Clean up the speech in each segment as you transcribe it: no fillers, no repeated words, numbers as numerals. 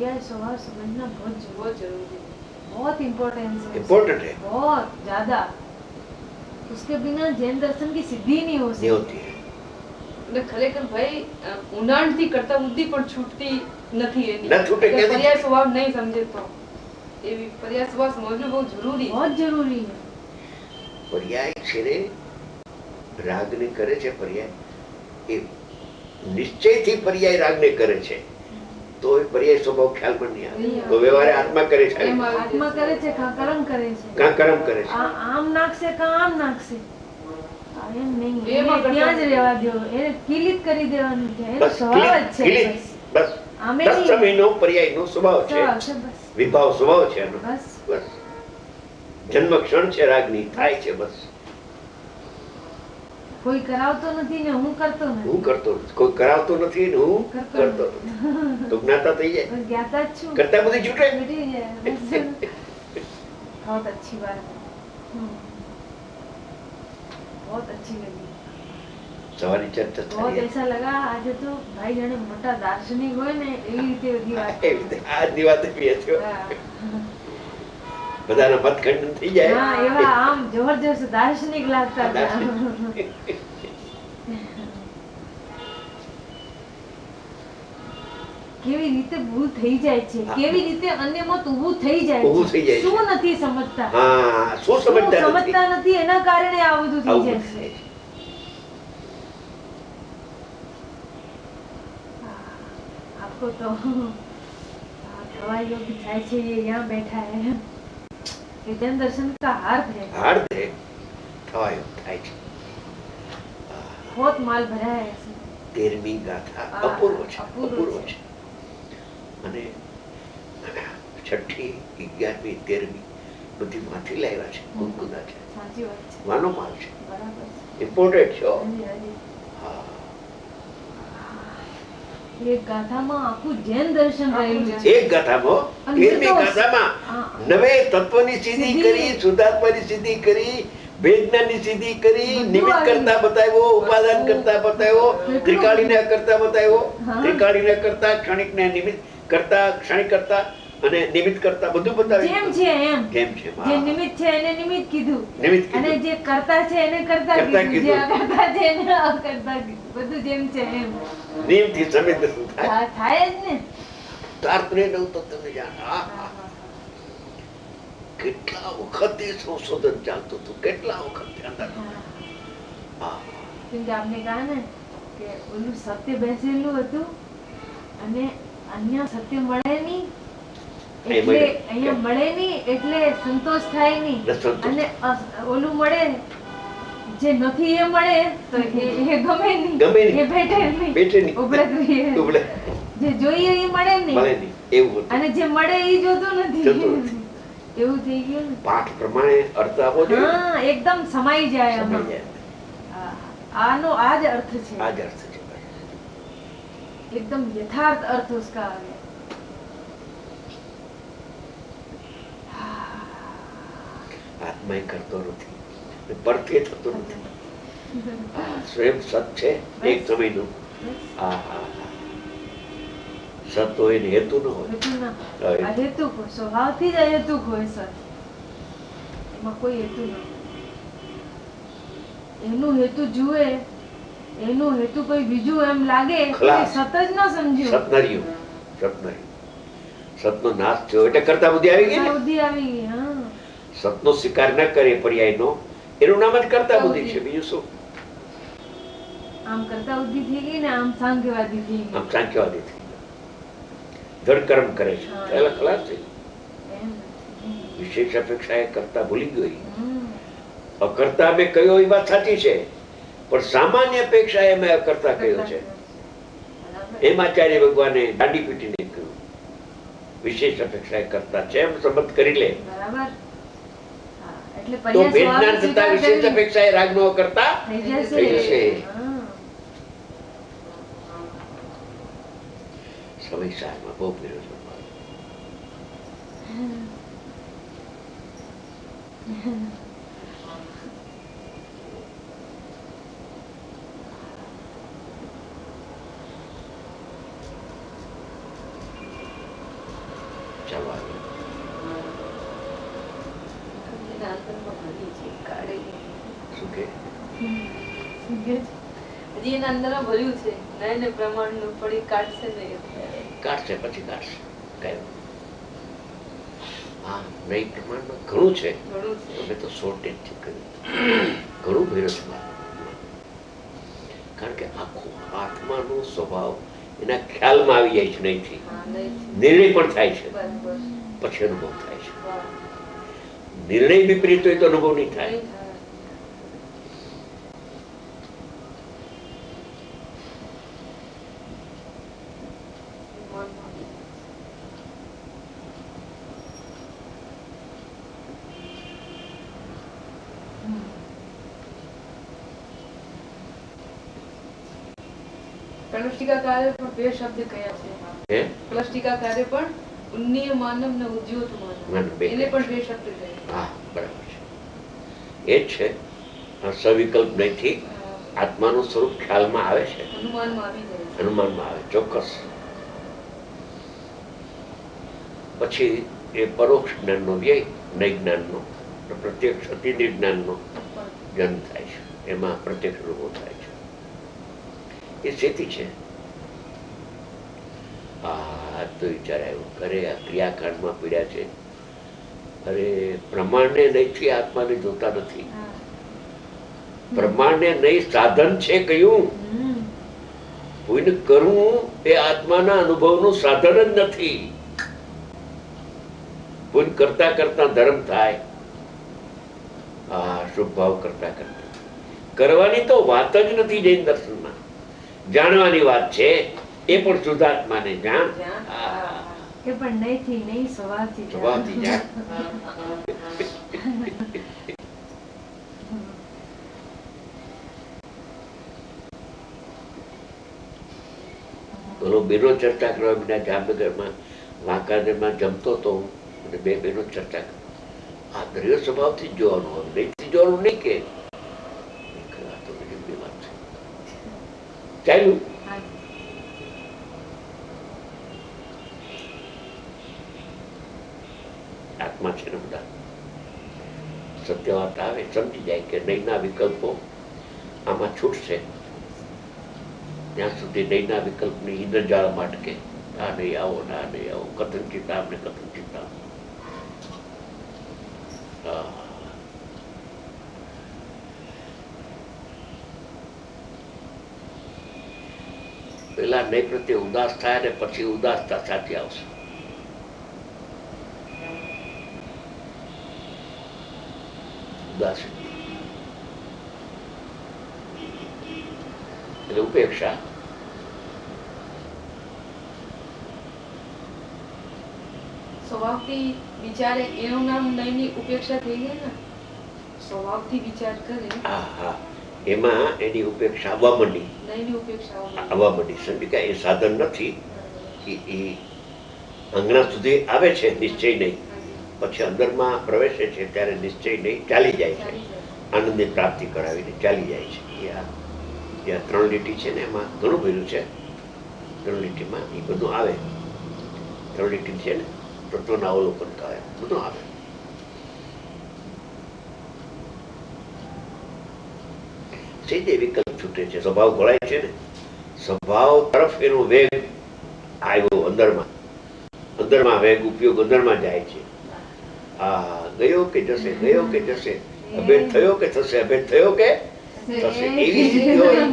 पर्याय स्वभाव समझना बहुत जरूरी है, बहुत इम्पोर्टेंस है, इम्पोर्टेंट है, बहुत ज्यादा। उसके बिना जैन दर्शन की सिद्धि नहीं हो सकती है। એટલે ખરેખર ભાઈ ઊંડાણથી કરતા બુદ્ધિ પણ છૂટતી નથી એની, ન છૂટે કે પર્યાય સ્વભાવ નહીં સમજે તો એવી પર્યાય સ્વભાવ સમજવું બહુ જરૂરી, बहुत जरूरी है। पर्याय છે ને રાગને કરે છે, पर्याय એ નિશ્ચયથી पर्याय રાગને કરે છે તો એ पर्याय સ્વભાવ ખ્યાલમાં નહીં આવે, તો વ્યવહારે આત્મા કરે છે, આત્મા કરે છે કા કર્મ કરે છે, કાં કર્મ કરે છે, આમ નાખશે કા આમ નાખશે, એમ નહીં, ત્યાં જ રહેવા દો, એને કિલિત કરી દેવાનું છે, એનો સ્વભાવ જ છે, બસ આમે સમયનો पर्यायનો સ્વભાવ છે, વિભાવ સ્વભાવ છે એનો, બસ બસ જન્મ ક્ષણ છે રાગની, થાય છે, બસ કોઈ કરાવતો નથી ને હું કરતો નથી, હું કરતો નથી, કોઈ કરાવતો નથી ને હું કરતો નથી, તો જ્ઞાતા થઈ જાય, બસ જ્ઞાતા જ છું, કરતા બધી છૂટે, छूट ही जाए, बस। बहुत अच्छी बात है, बहुत अच्छी लगी, સવારી ચર્ચા बहुत થઈ, ऐसा लगा आज तो भाई जाने मोटा दार्शनिक હોય ને એવી રીતે બધી વાત, એવી રીતે આજની વાત એવી હતી, હા બધાના મતખંડન થઈ જાય, હા, એવા આમ જબરજસ્ત દાર્શનિક લાગતા હતા, કેવી રીતે ભૂલ થઈ જાય છે, કેવી રીતે અન્ય મત ઊભું થઈ જાય છે, શું નથી સમજતા, હા શું સમજતા નથી એના કારણે આ બધું થઈ જાય છે। आपको तो हवा योग થાય છે, ये यहाँ बैठा है, ये जन दर्शन का हार्द है, હાર્દ હે, થવાયો થાય છે, बहुत माल भरा है इसमें, 13મી ગાથા અપૂર્વ છે, અપૂર્વ છે, અને 6ઠી 11મી 13મી બધી માંથી લાવ્યા છે, ગુનગુના છે, સાચી વાત છે, વાનો માલ છે, બરાબર છે, ઇમ્પોર્ટેન્ટ છે, હાજી, હાજી। હા એક ગાથામાં આખું જૈન દર્શન રહેલું છે, એક ગાથામાં 13મી ગાથામાં નવે તત્વની સિદ્ધિ કરી, શુદ્ધાત્માની સિદ્ધિ કરી, વેદનાની સિદ્ધિ કરી, નિમિત્ત કરતા બતાવ્યો, ઉપાદાન કરતા બતાવ્યો, ત્રિકાળીને કરતા બતાવ્યો, ત્રિકાળીને કરતા, ક્ષણિકને નિમિત્ત કરતા, ક્ષણિક કરતા અને નિમિત્ત કરતા બધું બતાવ્યું, જેમ છે એમ, જેમ છે, જે નિમિત્ત છે એને નિમિત્ત કીધું, નિમિત્ત અને કીધું, જે કરતા છે એને કરતા કીધું, જે અકર્તા છે એને અકર્તા કીધું, બધું જેમ છે એમ નિયમથી સમિત શું થાય, થાય જ ને, તાર્તને નવ તત્વને જાણ, કેટલા વખતે સંશોધન ચાલતું હતું, કેટલા વખતે અંદર, કેમ કે આપને કહા ને કે ઓલું સત્ય બેસેલું હતું અને અન્ય સત્ય મળે નહીં, એટલે અહીંયા મળે નહીં એટલે સંતોષ થાય નહીં, અને ઓલું મળે જે નથી એ મળે તો એ ગમે નહીં, એ બેઠે નહીં, ઉભળે, જે જોઈએ એ મળે નહીં, એવું અને જે મળે એ જોતું નથી, એવું થઈ ગયું ને, પાઠ પ્રમાણે અર્થ આપો જોઈએ, હા એકદમ સમાઈ જાય આમાં, આનો આ જ અર્થ છે, આ જ અર્થ છે, एकदम यथार्थ अर्थ उसका आ गया। આત્મા એ કરતો નથી, પરથી થતો નથી, સ્વયં સત છે એક સમયનું, સત હોય ને હેતુ ન હોય, અહેતુક હોય, સ્વભાવથી જ અહેતુક હોય સત, એમાં કોઈ હેતુ નથી, એનું હેતુ જુએ, એનું હેતુ કોઈ બીજું એમ લાગે તો સત જ ન સમજ્યું, સત ન રહ્યું, સત ન રહ્યું, સતનો નાશ થયો એટલે કરતા બુદ્ધિ આવી ગઈ, બુદ્ધિ આવી ગઈ, હા, સતનો સ્વીકાર ન કરે પર્યાયનો, એનું નામ જ કરતા બુદ્ધિ છે, બીજું શું, આમ કરતા બુદ્ધિ થઈ ગઈ ને આમ સાંખ્યવાદી થઈ ગઈ, આમ સાંખ્યવાદી થઈ ગયો, જડ કર્મ કરે છે, પહેલા ખલાસ થઈ, વિશેષ અપેક્ષા એ કરતા ભૂલી ગઈ, અકર્તા મેં કહ્યો એ વાત સાચી છે, પણ સામાન્ય અપેક્ષા એ મેં અકર્તા કહ્યો છે, એમ આચાર્ય ભગવાને દાંડી પીટીને કહ્યું, વિશેષ અપેક્ષા એ કરતા છે એમ સંબંધ કરી લે, તો વેદના થતા વિશેષ અપેક્ષા એ રાગનો અકર્તા થઈ જશે, સમય સારમાં બહુ ફેરવ ચાલો આગળ. એના અંદરમાં ભર્યું છે કાઢી. શું કે હજી એના અંદરમાં ભર્યું છે નયન પ્રમાણનું પડી કાઢશે નહીં. કાઢશે પછી કાઢશે કઈ હા નહીં પ્રમાણમાં ઘણું છે. ઘણું છે. અમે તો શોર્ટેજ થી કર્યું ઘણું ભર્યું છે કારણ કે આખો આત્માનો સ્વભાવ એના ખ્યાલમાં આવી જાય છે નહીંથી હા, નહીં. નિર્ણય પણ થાય છે બરાબર. પછી અનુભવ થાય છે. વાહ. નિર્ણય વિપરીત હોય તો અનુભવ નહીં થાય. નહીં થાય. પ્લસ્ટિકાકારે પણ બે શબ્દ કયા છે. હે પ્લસ્ટિકાકારે પણ ઉન્નીય માનવ ને ઉદ્યોત માનવ માનવ બે એને કહે પણ બે શબ્દ કયા. હા બરાબર છે એ જ છે આ સવિકલ્પ નહીંથી આત્માનું સ્વરૂપ ખ્યાલમાં આવે છે હનુમાનમાં આવી જાય છે. અનુમાનમાં આવે ચોક્કસ. પછી એ પરોક્ષ જ્ઞાનનો વ્યય નહીં જ્ઞાનનો પ્રત્યક્ષ અતિ નિર્જ્ઞાનનો જન્મ થાય છે એમાં પ્રત્યક્ષ અનુભવ થાય છે એ સ્થિતિ છે. આ તો વિચાર આવ્યો અરે આ ક્રિયાકાંડમાં પીડ્યા છે અરે પ્રમાણને નહીંથી આત્માને જોતા નથી. પ્રમાણને નહીં સાધન છે કયું કોઈને કરવું એ આત્માના અનુભવનું સાધન જ નથી. કોઈ કરતા કરતા ધર્મ થાય આ શુભ ભાવ કરતા કરતા કરવાની તો વાત જ નથી જૈન દર્શનમાં. જાણવાની વાત છે એ પણ શુદ્ધાત્માને જાણ એ પણ નહીંથી નહીં સ્વભાવથી સ્વભાવથી જાણ. બોલો બેનો ચર્ચા કરવા બીના જામનગરમાં વાંકાનેરમાં જમતો હતો અને બે બેનો ચર્ચા આ દ્રવ્ય સ્વભાવથી જ જોવાનું હવે નહીંથી જોવાનું નહીં કે આ તો ગજબની વાત છે. ચાલ્યું આત્મા છે ને બધા સત્ય વાત આવે સમજી જાય કે નહીંના વિકલ્પો આમાં છૂટશે ત્યાં સુધી નહીંના વિકલ્પની ઇન્દ્રજાળ માટકે આ નહીં આવો ના નહીં આવો કથન ચિંતા ને કથન ચિંતા. પેલા નહીં પ્રત્યે ઉદાસ થાય ને પછી ઉદાસતા સાથે આવશે. ઉદાસી એટલે ઉપેક્ષા. સ્વભાવથી વિચારે એનું નામ નયની ઉપેક્ષા થઈ ગઈ ને. સ્વભાવથી વિચાર કરે હા હા એમાં એની ઉપેક્ષા આવવા માંડી નયની ઉપેક્ષા આવવા માંડી. સમજી ગયા એ સાધન નથી એ અંગણા સુધી આવે છે નિશ્ચય નહીં પછી અંદરમાં પ્રવેશે છે ત્યારે નિશ્ચય નહીં ચાલી જાય છે આનંદની પ્રાપ્તિ કરાવીને ચાલી જાય છે. એ આ ત્રણ લીટી છે ને એમાં ઘણું ભર્યું છે. ત્રણ લીટીમાં એ બધું આવે. ત્રણ લીટી છે ને તત્વના અવલોકન કહે બધું આવે. સીધે વિકલ્પ છૂટે છે. સ્વભાવ ગોળાય છે ને સ્વભાવ તરફ એનો વેગ આવ્યો અંદરમાં વેગ ઉપયોગ અંદરમાં જાય છે. આ ગયો કે જશે ગયો કે જશે અભેદ થયો કે થશે અભેદ થયો કે થશે એવી સ્થિતિ હોય.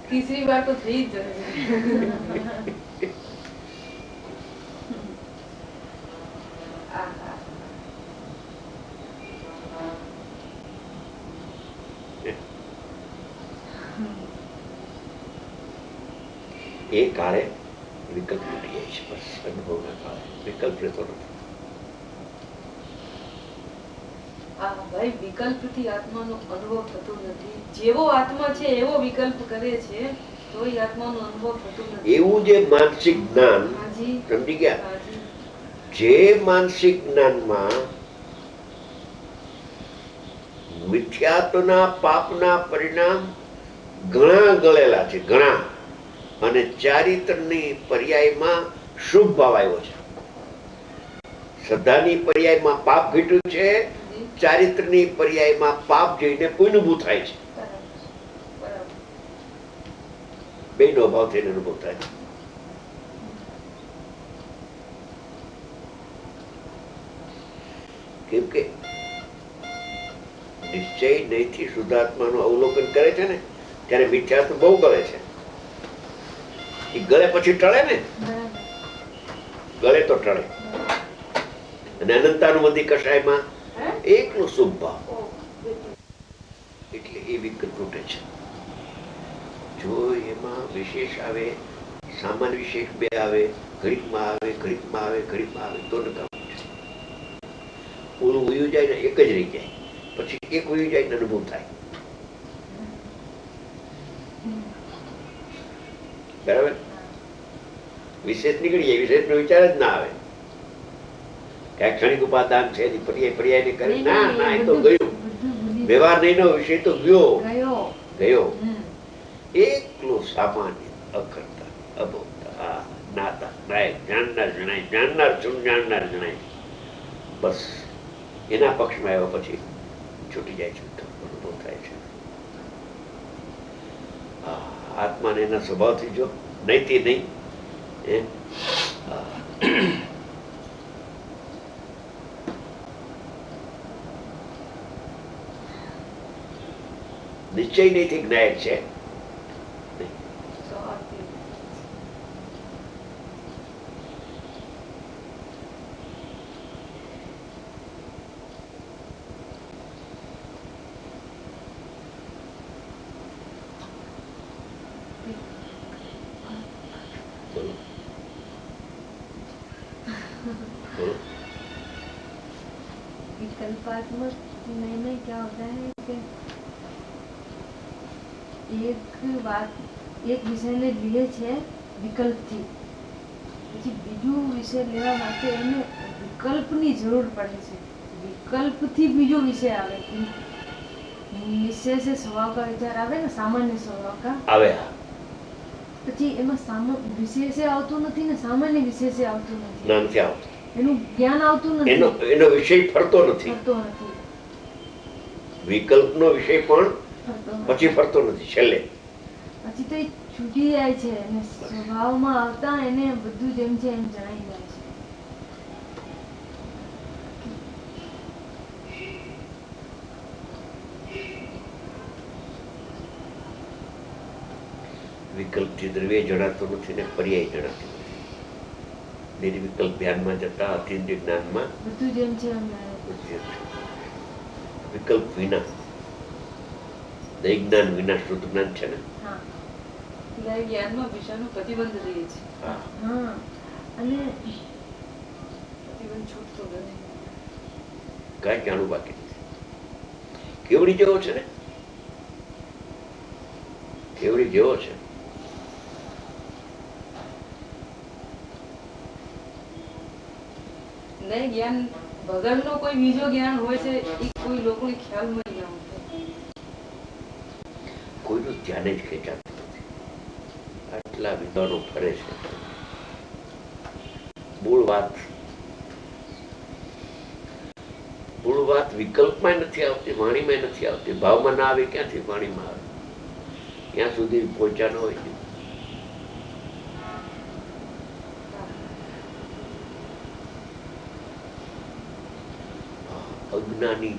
તીસરી વાર તો થઈ જ એ કાળે વિકલ્પ તૂટી જાય છે. બસ અનુભવના કાળે વિકલ્પ રહેતો નથી. ભાઈ વિકલ્પથી આત્માનો અનુભવ થતો નથી. જેવો આત્મા છે એવો વિકલ્પ કરે છે તોય આત્માનો અનુભવ થતો નથી. એવું જે માનસિક જ્ઞાન હાજી સમજી ગયા હાજી જે માનસિક જ્ઞાનમાં મિથ્યાત્વના પાપના પરિણામ ઘણા ગળેલા છે ઘણા અને ચારિત્રની પર્યાયમાં શુભ ભાવ આવ્યો છે. શ્રદ્ધાની પર્યાયમાં પાપ ઘટ્યું છે, ચારિત્રની પર્યાયમાં પાપ જઈને પુણ્ય ઊભું થાય છે. બેનો અભાવ થઈને અનુભવ થાય છે. કેમ કે નિશ્ચય નહીંથી શુદ્ધાત્માનું અવલોકન કરે છે ને ત્યારે મિથ્યાત્વ બહુ ગળે છે. એ ગળે પછી ટળે ને, ગળે તો ટળે. અને અનંતાનુબંધી કષાયમાં એકલો શુભ ભાવ, એટલે એ વિકલ્પ તૂટે છે. જો એમાં વિશેષ આવે, સામાન્ય વિશેષ બે આવે, ઘડીકમાં આવે, ઘડીકમાં આવે, ઘડીકમાં આવે તો નકામ. ઓલું વયું જાય ને એક જ રહી જાય, પછી એક વયું જાય ને અનુભવ થાય. બરાબર? વિશેષ નીકળી જાય, વિશેષ નો વિચાર જ ના આવે. ક્યાંક ક્ષણિક ઉપાદાન છે, પર્યાય પર્યાય ને કરે, ના ના એ તો ગયું. વ્યવહાર નહીં નો વિષય તો ગયો ગયો. એકલો સામાન્ય અકર્તા અભોક્તા નાતા નાયક જાણનાર જણાય, જાણનાર છું જાણનાર જણાય. બસ એના પક્ષમાં આવ્યા પછી છૂટી જાય છે, અનુભવ થાય છે. આત્માને એના સ્વભાવથી જો નહીંથી નહીં નિશ્ચય નહીંથી જ્ઞાયક છે. विकल्पात्मक निर्णय क्या होता है कि એક વિષયને લીધે છે વિકલ્પથી, પછી બીજું વિષય લેવા માટે એને વિકલ્પની જરૂર પડે છે. વિકલ્પથી બીજો વિષય આવે, નિશ્ચય से स्वभाव का विचार આવે ને, સામાન્ય સ્વભાવ કા આવે. પછી એમાં વિશેષે આવતું નથી ને સામાન્ય વિશેષે આવતું નથી. નથી આવતું. એનું જ્ઞાન આવતું નથી. એનો વિષય ફરતો નથી. વિકલ્પનો વિષય પણ પછી ફરતો નથી. છેલ્લે પછી તો એ છૂટી જાય છે અને સ્વભાવમાં આવતા એને બધું જેમ છે એમ જણાઈ જાય છે. વિકલ્પથી દ્રવ્ય જણાતો નથી ને પર્યાય જણાતો નથી. નિર્વિકલ્પ ધ્યાનમાં જતા અતિન્દ્રિય જ્ઞાનમાં બધું જેમ છે એમ વિકલ્પ વિના જ્ઞાન વિના શુદ્ધ જ્ઞાન છે ને. જ્ઞાનમાં વિષયનો પ્રતિબંધ રહે છે. અને પ્રતિબંધ છૂટતો નથી. કઈ જાણવું બાકી નથી. કેવડી જેવો છે ને, કેવડી જેવો છે. નહીં જ્ઞાન વગરનો કોઈ બીજો જ્ઞાન હોય છે, એ કોઈ લોકોને ખ્યાલમાં ન આવતો. કોઈનું ધ્યાન જ ખેંચાતું નથી. આટલા વિદ્વાનો ફરે છે. મૂળ વાત વિકલ્પમાં નથી આવતી, વાણીમાં નથી આવતી. ભાવમાં ના આવે ક્યાંથી વાણીમાં આવે? ત્યાં સુધી પહોંચ્યા ન હોય. અજ્ઞાની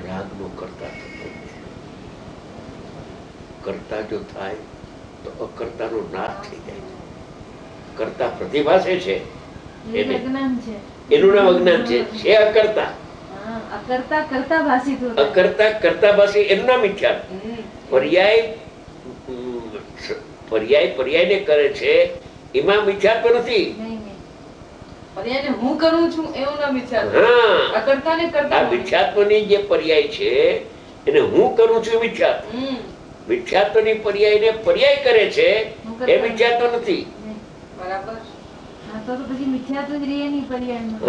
રાગનો કરતા થતો નથી. કરતા જો થાય તો અકર્તાનો નાશ થઈ જાય. કરતા પ્રતિભાસે છે એનું નામ અજ્ઞાન છે. અકર્તા અકર્તા કરતા ભાષિત હોતા, અકર્તા કરતા ભાષી એનું નામ મિથ્યા. પર્યાય ને કરે છે એમાં મિથ્યાત્વ નથી. હું કરું છું એવું ના મિથ્યાત્વ. અકર્તાને કરતા આ મિથ્યાત્વની જે પર્યાય છે એને હું કરું છું મિથ્યાત્વ. મિથ્યાત્વની પર્યાયને પર્યાય કરે છે એ મિથ્યાત્વ નથી. બરાબર. તો પછી મિથ્યાત્વ જ રહે નહીં પર્યાયમાં.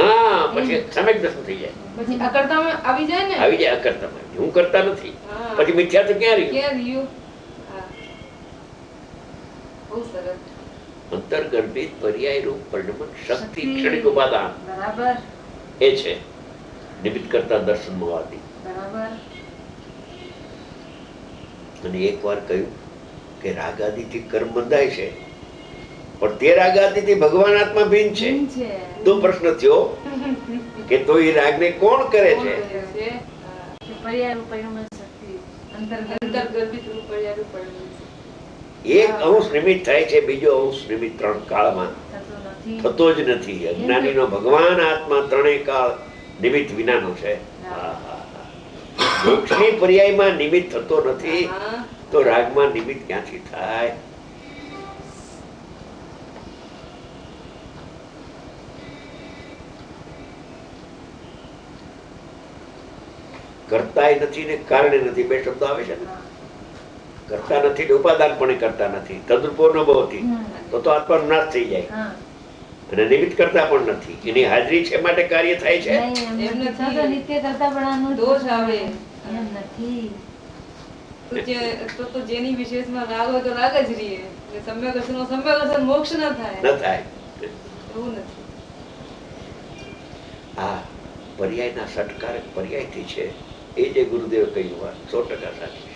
પછી સમજ દર્શન થઈ જાય. પછી અકર્તામાં આવી જાય ને. આવી જાય અકર્તામાં. હું કરતા નથી. પછી મિથ્યાત્વ ક્યાં રહ્યું? બહુ સરસ. અંતર્ગર્ભિત પર્યાય રૂપ પરિણમન શક્તિ શક્તિ. ક્ષણિક ઉપાદાન બરાબર એ છે નિમિત્ત કરતા દર્શન હોવાથી. બરાબર અને એકવાર કહ્યું કે રાગાદિથી કર્મ બંધાય છે, પણ તે રાગાદિથી ભગવાન આત્મા ભિન્ન છે. ભિન્ન છે. તો પ્રશ્ન થયો કે તો એ રાગને કોણ કરે કોણ છે? કરે છે? કે પર્યાય પરિણમન શક્તિ અંતર્ગત અંતર્ગર્ભિત રૂપ પર્યાય પરિણમન. એક અંશ નિમિત્ત થાય છે, બીજો અંશ નિમિત્ત ત્રણ કાળમાં થતું નથી. થતો જ નથી. અજ્ઞાનીનો ભગવાન આત્મા ત્રણેય કાળ નિમિત્ત વિનાનો છે. મોક્ષની પર્યાયમાં નિમિત્ત થતો નથી, હા. તો રાગમાં નિમિત્ત ક્યાંથી થાય? કરતાય નથી ને કારણે નથી, બે શબ્દો આવે છે ને. હા. કરતા નથી ને ઉપાદાન પણ કરતા નથી. તદ્રૂપો ન ભવતી, તો આત્મા નાશ થઈ જાય. હા. અને નિમિત્ત કરતા પણ નથી. એની હાજરી છે માટે કાર્ય થાય છે. નહીં, એમ એમ નથી. નથી. નિત્ય કરતા પણ આનું દોષ આવે. એમ નથી. તો જેની વિશેષમાં રાગ હોય તો રાગ જ રહીએ. એટલે સમ્યક દર્શન મોક્ષ ના થાય. ન થાય. એવું નથી. આ પર્યાયના ષટકારક પર્યાયથી છે. એ જે ગુરુદેવ કહ્યું વાત 100% સાચી.